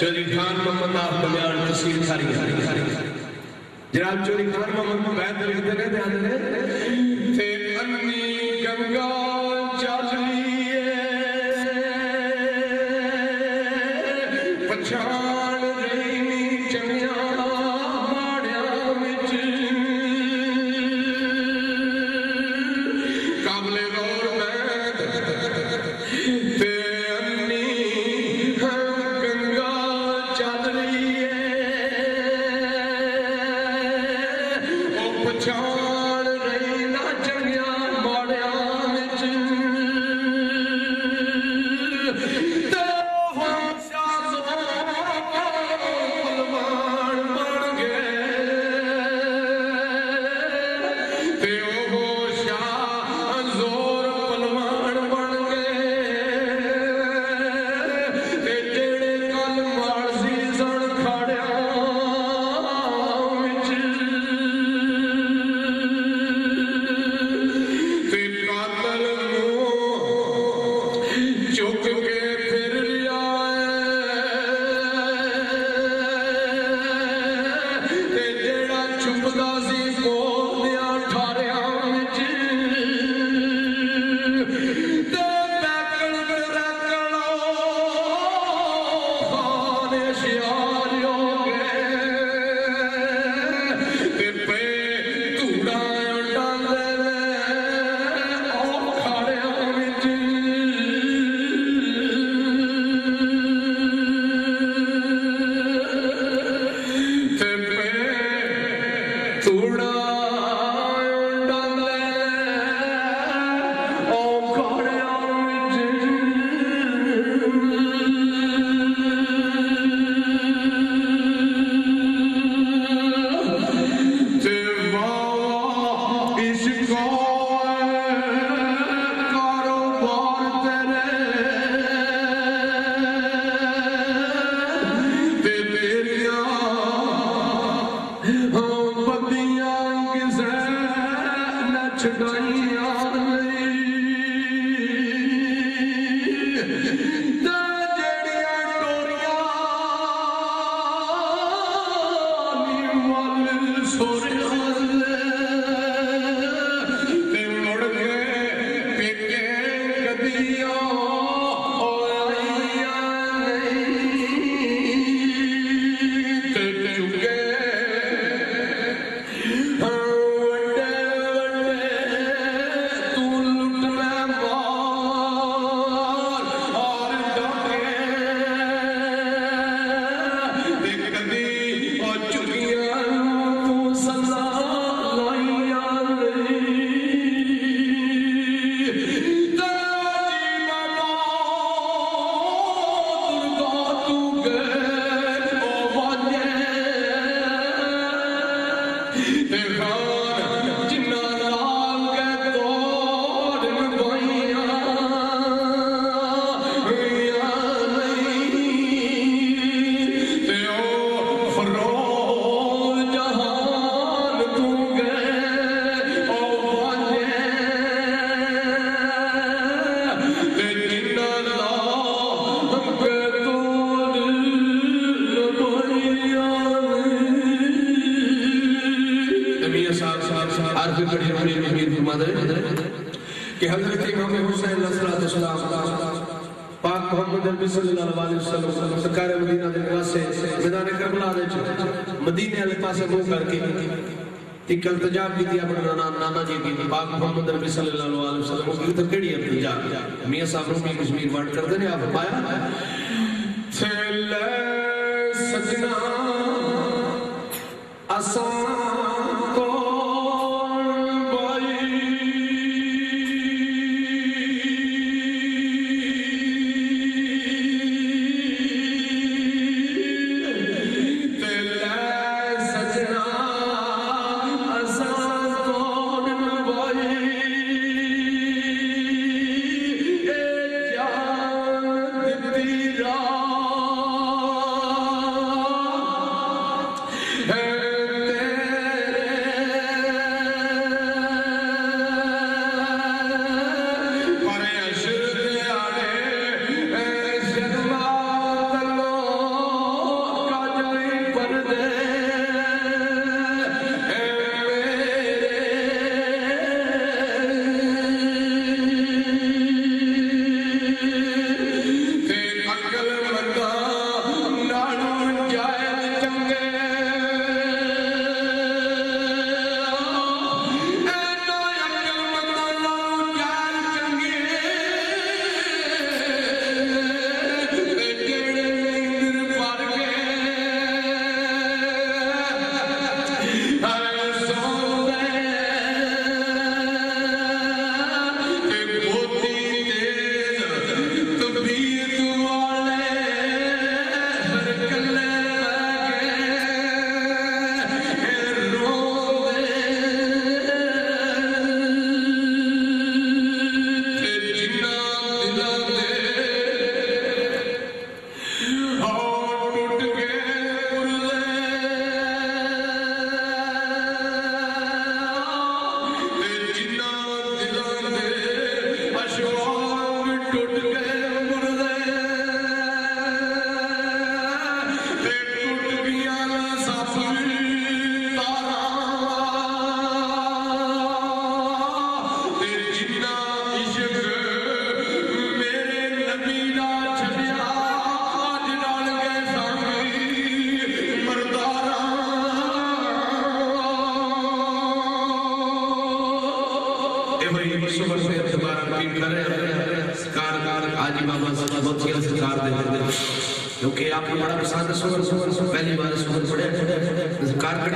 चौधरी खान मोहम्मद आप दमियान तहसील खारियान जनाब चौधरी खान मोहम्मद बैठ लिखते ने ध्यान दे थे अन्नी गंगा चाचली पहचान रही चंगिया माड़िया विच काबले गौर मैं ते अन्नी गंगा चाचली ओ पहचान रही ना चंगिया माड़िया विच कि हज़रत इमाम हुसैन अलैहिस्सलाम पाक मोहम्मद नबी सल्लल्लाहु अलैहि वसल्लम सरकार मदीना दे पासे मैदान करबला दे मदीने वाले पासे मुंह करके एक इल्तिजा की थी अपने नाना जी की पाक मोहम्मद नबी सल्लल्लाहु अलैहि वसल्लम की तो केड़ी इल्तिजा मियां साहब ने कश्मीर वर्ड कर देने आप पाया थेले सजना असा Hey कर कार आज बाबा बहुत ही सरकार दे क्योंकि आपको बड़ा पसंद है सुगर पहली बार सुगर पड़े कार कट